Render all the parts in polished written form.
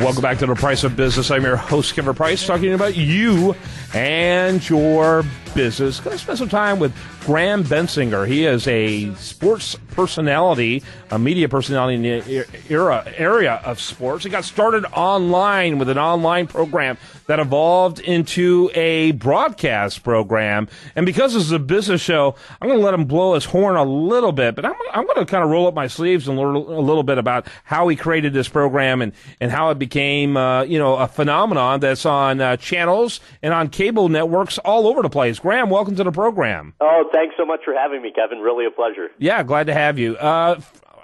Welcome back to The Price of Business. I'm your host, Kevin Price, talking about you and your business. Going to spend some time with Graham Bensinger. He is a sports personality, a media personality in the area of sports. He got started online with an online program that evolved into a broadcast program. And because this is a business show, I'm going to let him blow his horn a little bit, but I'm going to kind of roll up my sleeves and learn a little bit about how he created this program and how it became, a phenomenon that's on channels and on cable networks all over the place. Graham, welcome to the program. Oh, thanks so much for having me, Kevin. Really a pleasure. Yeah, glad to have you.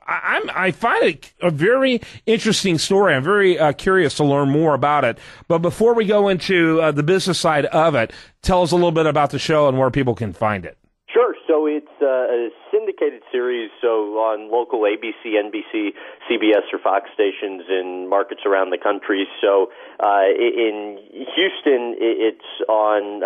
I find it a very interesting story. I'm very curious to learn more about it. But before we go into the business side of it, tell us a little bit about the show and where people can find it. Sure. So it's a syndicated series, so on local ABC, NBC, CBS, or Fox stations in markets around the country. So in Houston, it's on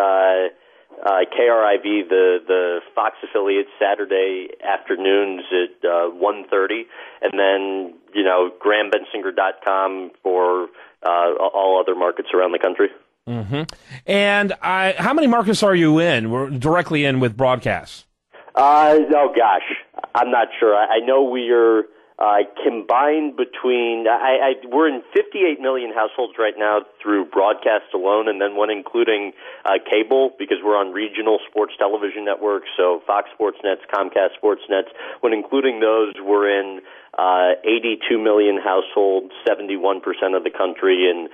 KRIV, the Fox affiliate, Saturday afternoons at 1:30, and then GrahamBensinger.com for all other markets around the country. Mm-hmm. And how many markets are you in? We're directly in with broadcasts. Oh gosh, I'm not sure. I know we are combined between. We're in 58 million households right now through broadcast alone, and then one including cable, because we're on regional sports television networks, so Fox Sports Nets, Comcast Sports Nets. When including those, we're in 82 million households, 71% of the country, and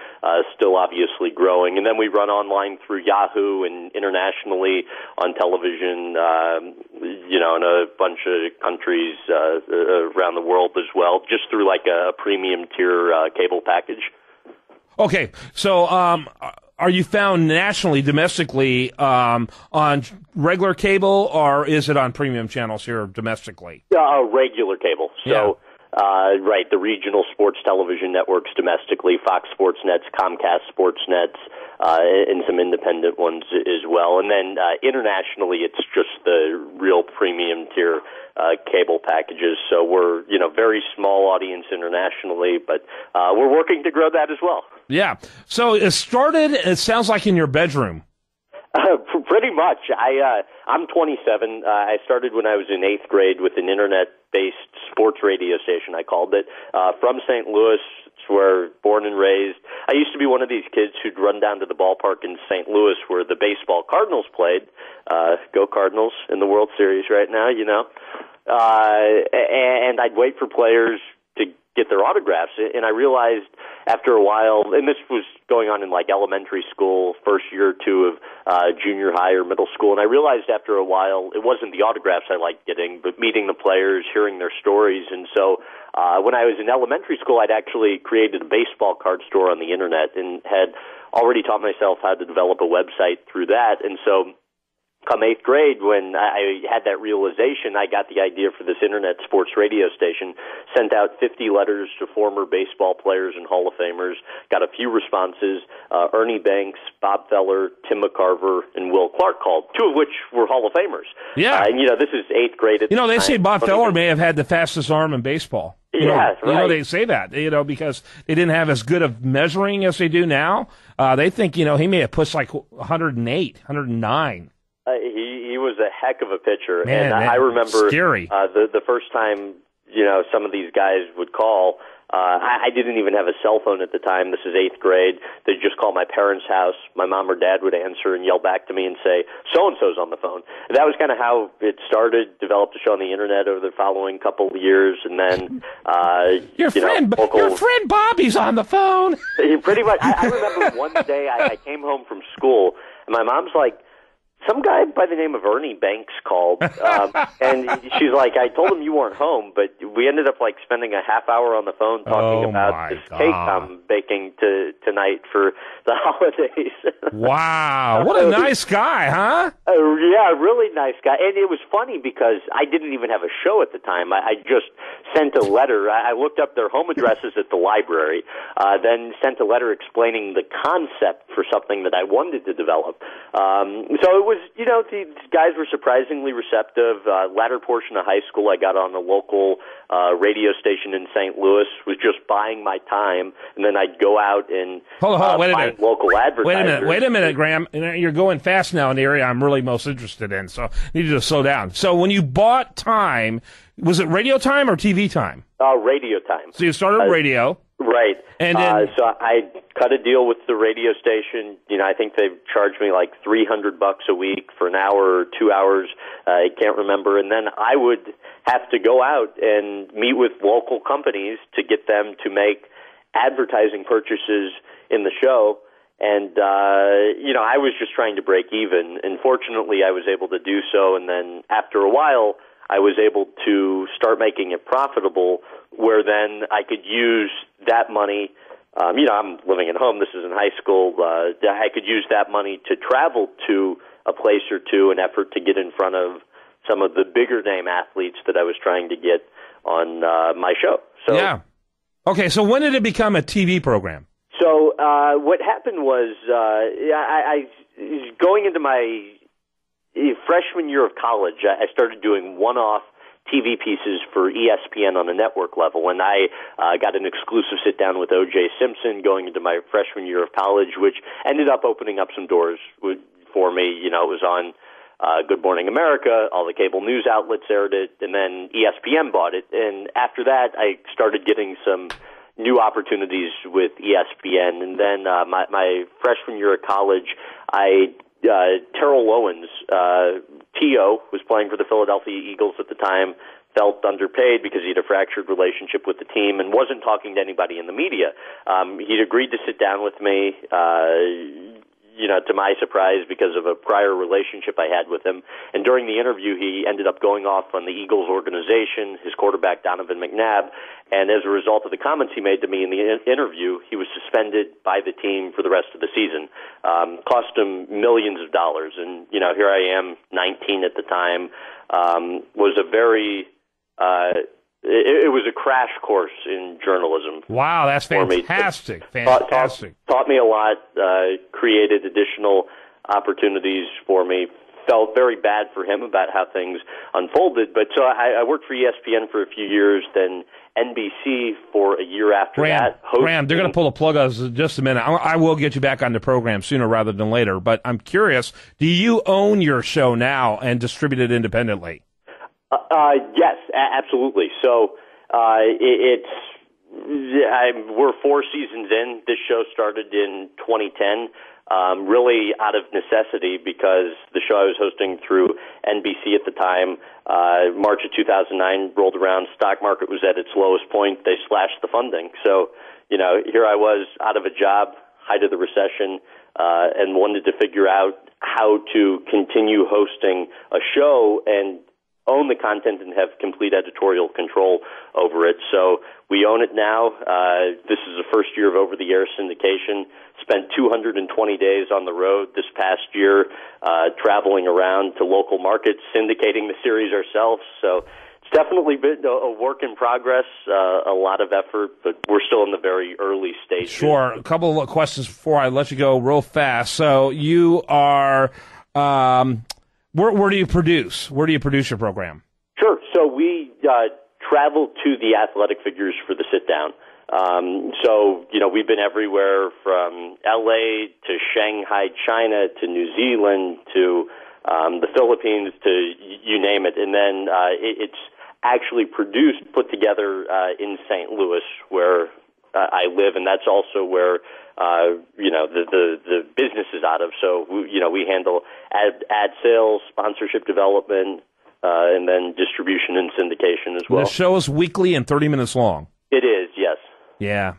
still obviously growing. And then we run online through Yahoo and internationally on television, in a bunch of countries around the world as well, just through like a premium tier cable package. Okay, so are you found nationally, domestically, on regular cable, or is it on premium channels here domestically? Regular cable. So, right, the regional sports television networks domestically, Fox Sports Nets, Comcast Sports Nets, and some independent ones as well. And then internationally, it's just the real premium tier cable packages. So we're, very small audience internationally, but we're working to grow that as well. Yeah. So it started, it sounds like, in your bedroom. Pretty much. I'm 27. I started when I was in 8th grade with an internet-based sports radio station, I called it, from St. Louis. It's where born and raised. I used to be one of these kids who'd run down to the ballpark in St. Louis where the baseball Cardinals played. Go Cardinals in the World Series right now, and I'd wait for players to get their autographs. And I realized after a while, and this was going on in like elementary school, first year or two of junior high or middle school, and I realized after a while it wasn't the autographs I liked getting, but meeting the players, hearing their stories. And so when I was in elementary school, I'd actually created a baseball card store on the internet and had already taught myself how to develop a website through that. And so come 8th grade, when I had that realization, I got the idea for this internet sports radio station, sent out 50 letters to former baseball players and Hall of Famers, got a few responses. Ernie Banks, Bob Feller, Tim McCarver, and Will Clark called, 2 of which were Hall of Famers. Yeah. And, this is 8th grade at the they time. say Bob Feller may have had the fastest arm in baseball. Right. They say that, because they didn't have as good of measuring as they do now. They think, he may have pushed like 108, 109. He was a heck of a pitcher, man, I remember scary. The first time some of these guys would call. I didn't even have a cell phone at the time. This is 8th grade. They'd just call my parents' house. My mom or dad would answer and yell back to me and say, "So-and-so's on the phone." And that was kind of how it started. Developed a show on the internet over the following couple of years, and then your friend Bobby's on the phone. Pretty much. I remember one day I came home from school, and my mom's like, "Some guy by the name of Ernie Banks called," and she's like, "I told him you weren't home, but we ended up like spending a half hour on the phone talking about this cake I'm baking tonight for the holidays." Wow, what a nice guy, huh? Yeah, really nice guy. And it was funny because I didn't even have a show at the time. I just sent a letter. I looked up their home addresses at the library, then sent a letter explaining the concept for something that I wanted to develop. So it was these guys were surprisingly receptive. Latter portion of high school, I got on a local radio station in St. Louis, was just buying my time, and then I'd go out and find local advertisers. Wait a minute, Graham. You're going fast now in the area I'm really most interested in, so I need you to slow down. So when you bought time, was it radio time or TV time? Radio time. So you started radio. Right. And then, so I cut a deal with the radio station. I think they charged me like $300 a week for an hour or 2 hours. I can't remember. And then I would have to go out and meet with local companies to get them to make advertising purchases in the show. And, I was just trying to break even. And fortunately, I was able to do so. And then after a while, I was able to start making it profitable, where then I could use that money. I'm living at home. This is in high school. I could use that money to travel to a place or two, an effort to get in front of some of the bigger name athletes that I was trying to get on my show. So, yeah. Okay, so when did it become a TV program? So what happened was I going into my freshman year of college, I started doing one-off TV pieces for ESPN on a network level, and I got an exclusive sit-down with O.J. Simpson going into my freshman year of college, which ended up opening up some doors for me. It was on Good Morning America, all the cable news outlets aired it, and then ESPN bought it. And after that, I started getting some new opportunities with ESPN. And then my freshman year of college, Terrell Owens, T.O., was playing for the Philadelphia Eagles at the time, felt underpaid because he had a fractured relationship with the team and wasn't talking to anybody in the media. He'd agreed to sit down with me, to my surprise, because of a prior relationship I had with him. And during the interview, he ended up going off on the Eagles organization, his quarterback, Donovan McNabb. And as a result of the comments he made to me in the interview, he was suspended by the team for the rest of the season. Cost him millions of dollars. And, here I am, 19 at the time. Was a very... It was a crash course in journalism. Wow, that's fantastic. Taught me a lot, created additional opportunities for me. Felt very bad for him about how things unfolded. But so I worked for ESPN for a few years, then NBC for a year after that. Graham, they're going to pull a plug on us in just a minute. I will get you back on the program sooner rather than later. But I'm curious, do you own your show now and distribute it independently? Yes, absolutely. So we're 4 seasons in. This show started in 2010, really out of necessity because the show I was hosting through NBC at the time, March of 2009 rolled around, stock market was at its lowest point. They slashed the funding. So, here I was out of a job, height of the recession, and wanted to figure out how to continue hosting a show and own the content and have complete editorial control over it. So we own it now. This is the first year of over-the-air syndication. Spent 220 days on the road this past year, traveling around to local markets, syndicating the series ourselves. So it's definitely been a work in progress, a lot of effort, but we're still in the very early stages. Sure. A couple of questions before I let you go real fast. So you are... Where do you produce? Where do you produce your program? Sure. So we travel to the athletic figures for the sit-down. We've been everywhere from L.A. to Shanghai, China, to New Zealand, to the Philippines, to you name it. And then it's actually put together in St. Louis, where I live, and that's also where the business is out of. So, we handle ad sales, sponsorship development, and then distribution and syndication as well. The show is weekly and 30 minutes long. It is, yes. Yeah.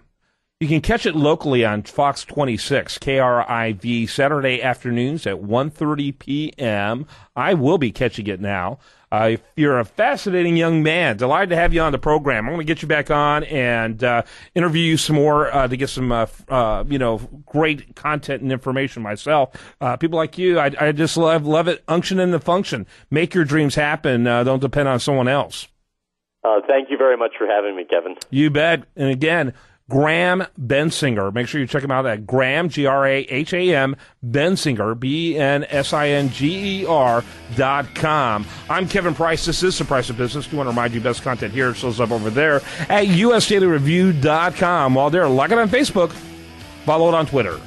You can catch it locally on Fox 26, KRIV, Saturday afternoons at 1:30 p.m. I will be catching it now. If you're a fascinating young man, delighted to have you on the program. I'm going to get you back on and interview you some more to get some, great content and information myself. People like you, I just love it. Unction in the function. Make your dreams happen. Don't depend on someone else. Thank you very much for having me, Kevin. You bet. And again, Graham Bensinger. Make sure you check him out at Graham, Graham, Bensinger, BENSINGER.com. I'm Kevin Price. This is The Price of Business. We want to remind you best content here shows up over there at USDailyReview.com. While there, like it on Facebook, follow it on Twitter.